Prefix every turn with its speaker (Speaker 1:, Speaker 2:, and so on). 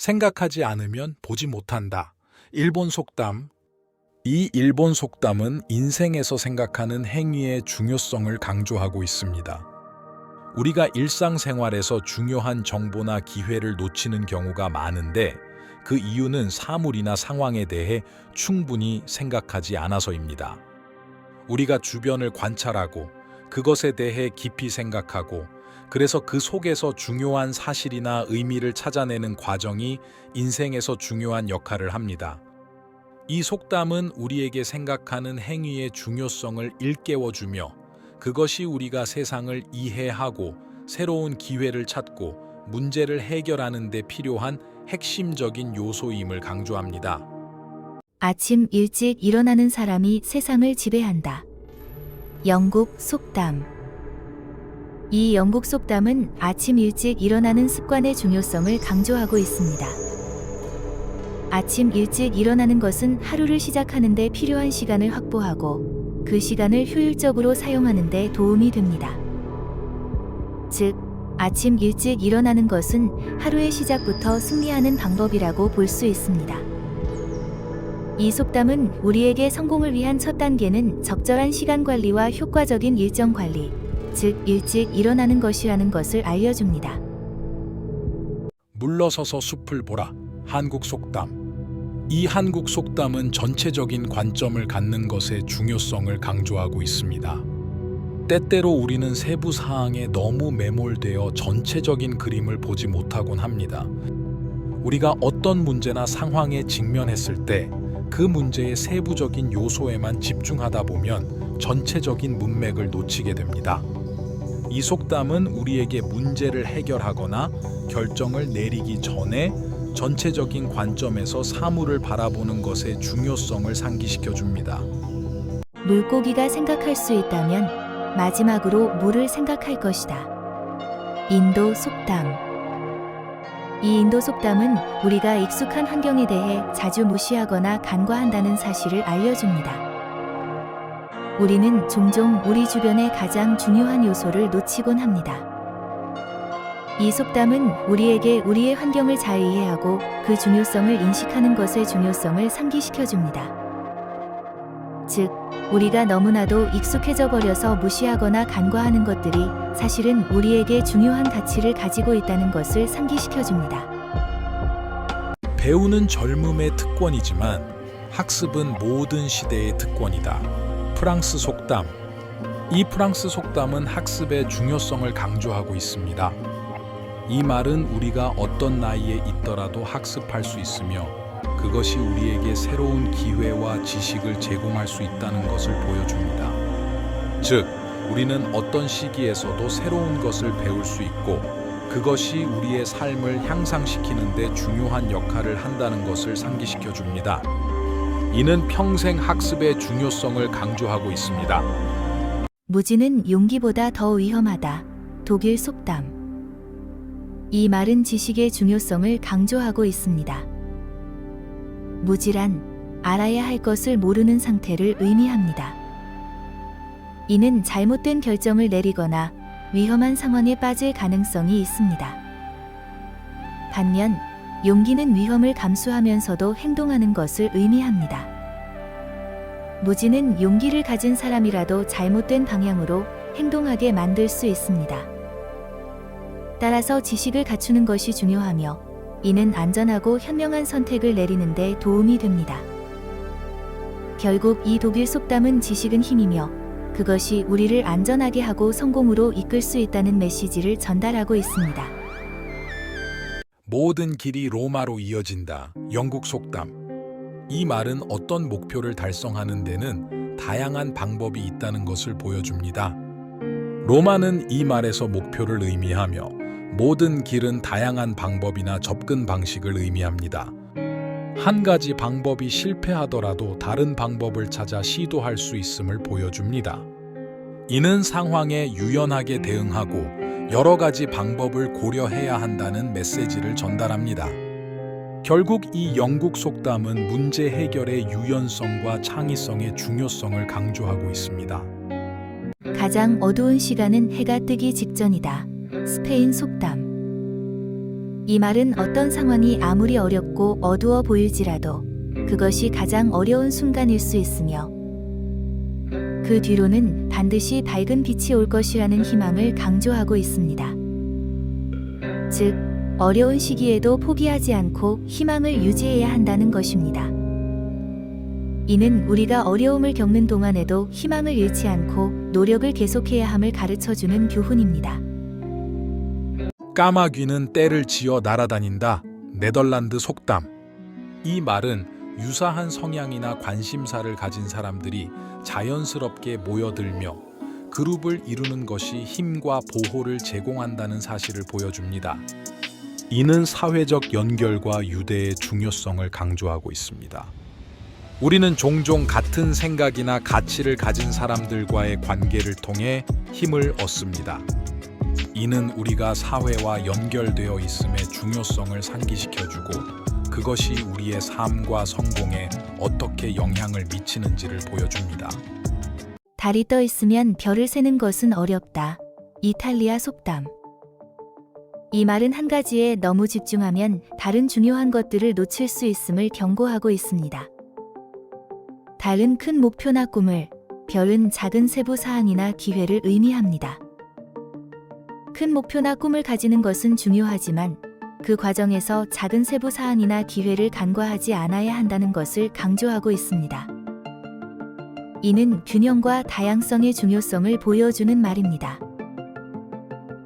Speaker 1: 생각하지 않으면 보지 못한다. 일본 속담. 이 일본 속담은 인생에서 생각하는 행위의 중요성을 강조하고 있습니다. 우리가 일상생활에서 중요한 정보나 기회를 놓치는 경우가 많은데 그 이유는 사물이나 상황에 대해 충분히 생각하지 않아서입니다. 우리가 주변을 관찰하고 그것에 대해 깊이 생각하고 그래서 그 속에서 중요한 사실이나 의미를 찾아내는 과정이 인생에서 중요한 역할을 합니다. 이 속담은 우리에게 생각하는 행위의 중요성을 일깨워주며 그것이 우리가 세상을 이해하고 새로운 기회를 찾고 문제를 해결하는 데 필요한 핵심적인 요소임을 강조합니다.
Speaker 2: 아침 일찍 일어나는 사람이 세상을 지배한다. 영국 속담. 이 영국 속담은 아침 일찍 일어나는 습관의 중요성을 강조하고 있습니다. 아침 일찍 일어나는 것은 하루를 시작하는 데 필요한 시간을 확보하고 그 시간을 효율적으로 사용하는 데 도움이 됩니다. 즉, 아침 일찍 일어나는 것은 하루의 시작부터 승리하는 방법이라고 볼 수 있습니다. 이 속담은 우리에게 성공을 위한 첫 단계는 적절한 시간 관리와 효과적인 일정 관리, 즉 일찍 일어나는 것이라는 것을 알려줍니다.
Speaker 1: 물러서서 숲을 보라. 한국 속담. 이 한국 속담은 전체적인 관점을 갖는 것의 중요성을 강조하고 있습니다. 때때로 우리는 세부 사항에 너무 매몰되어 전체적인 그림을 보지 못하곤 합니다. 우리가 어떤 문제나 상황에 직면했을 때 그 문제의 세부적인 요소에만 집중하다 보면 전체적인 문맥을 놓치게 됩니다. 이 속담은 우리에게 문제를 해결하거나 결정을 내리기 전에 전체적인 관점에서 사물을 바라보는 것의 중요성을 상기시켜 줍니다.
Speaker 2: 물고기가 생각할 수 있다면 마지막으로 물을 생각할 것이다. 인도 속담. 이 인도 속담은 우리가 익숙한 환경에 대해 자주 무시하거나 간과한다는 사실을 알려줍니다. 우리는 종종 우리 주변의 가장 중요한 요소를 놓치곤 합니다. 이 속담은 우리에게 우리의 환경을 잘 이해하고 그 중요성을 인식하는 것의 중요성을 상기시켜줍니다. 즉, 우리가 너무나도 익숙해져 버려서 무시하거나 간과하는 것들이 사실은 우리에게 중요한 가치를 가지고 있다는 것을 상기시켜줍니다.
Speaker 1: 배우는 젊음의 특권이지만 학습은 모든 시대의 특권이다. 프랑스 속담. 이 프랑스 속담은 학습의 중요성을 강조하고 있습니다. 이 말은 우리가 어떤 나이에 있더라도 학습할 수 있으며 그것이 우리에게 새로운 기회와 지식을 제공할 수 있다는 것을 보여줍니다. 즉, 우리는 어떤 시기에서도 새로운 것을 배울 수 있고 그것이 우리의 삶을 향상시키는 데 중요한 역할을 한다는 것을 상기시켜 줍니다. 이는 평생 학습의 중요성을 강조하고 있습니다.
Speaker 2: 무지는 용기보다 더 위험하다. 독일 속담. 이 말은 지식의 중요성을 강조하고 있습니다. 무지란 알아야 할 것을 모르는 상태를 의미합니다. 이는 잘못된 결정을 내리거나 위험한 상황에 빠질 가능성이 있습니다. 반면 용기는 위험을 감수하면서도 행동하는 것을 의미합니다. 무지는 용기를 가진 사람이라도 잘못된 방향으로 행동하게 만들 수 있습니다. 따라서 지식을 갖추는 것이 중요하며 이는 안전하고 현명한 선택을 내리는 데 도움이 됩니다. 결국 이 독일 속담은 지식은 힘이며 그것이 우리를 안전하게 하고 성공으로 이끌 수 있다는 메시지를 전달하고 있습니다.
Speaker 1: 모든 길이 로마로 이어진다. 영국 속담. 이 말은 어떤 목표를 달성하는 데는 다양한 방법이 있다는 것을 보여줍니다. 로마는 이 말에서 목표를 의미하며 모든 길은 다양한 방법이나 접근 방식을 의미합니다. 한 가지 방법이 실패하더라도 다른 방법을 찾아 시도할 수 있음을 보여줍니다. 이는 상황에 유연하게 대응하고 여러 가지 방법을 고려해야 한다는 메시지를 전달합니다. 결국 이 영국 속담은 문제 해결의 유연성과 창의성의 중요성을 강조하고 있습니다.
Speaker 2: 가장 어두운 시간은 해가 뜨기 직전이다. 스페인 속담. 이 말은 어떤 상황이 아무리 어렵고 어두워 보일지라도 그것이 가장 어려운 순간일 수 있으며 그 뒤로는 반드시 밝은 빛이 올 것이라는 희망을 강조하고 있습니다. 즉, 어려운 시기에도 포기하지 않고 희망을 유지해야 한다는 것입니다. 이는 우리가 어려움을 겪는 동안에도 희망을 잃지 않고 노력을 계속해야 함을 가르쳐주는 교훈입니다.
Speaker 1: 까마귀는 떼를 지어 날아다닌다. 네덜란드 속담. 이 말은 유사한 성향이나 관심사를 가진 사람들이 자연스럽게 모여들며 그룹을 이루는 것이 힘과 보호를 제공한다는 사실을 보여줍니다. 이는 사회적 연결과 유대의 중요성을 강조하고 있습니다. 우리는 종종 같은 생각이나 가치를 가진 사람들과의 관계를 통해 힘을 얻습니다. 이는 우리가 사회와 연결되어 있음의 중요성을 상기시켜주고 그것이 우리의 삶과 성공에 어떻게 영향을 미치는지를 보여줍니다.
Speaker 2: 달이 떠 있으면 별을 세는 것은 어렵다. 이탈리아 속담. 이 말은 한 가지에 너무 집중하면 다른 중요한 것들을 놓칠 수 있음을 경고하고 있습니다. 달은 큰 목표나 꿈을, 별은 작은 세부 사항이나 기회를 의미합니다. 큰 목표나 꿈을 가지는 것은 중요하지만 그 과정에서 작은 세부 사항이나 기회를 간과하지 않아야 한다는 것을 강조하고 있습니다. 이는 균형과 다양성의 중요성을 보여주는 말입니다.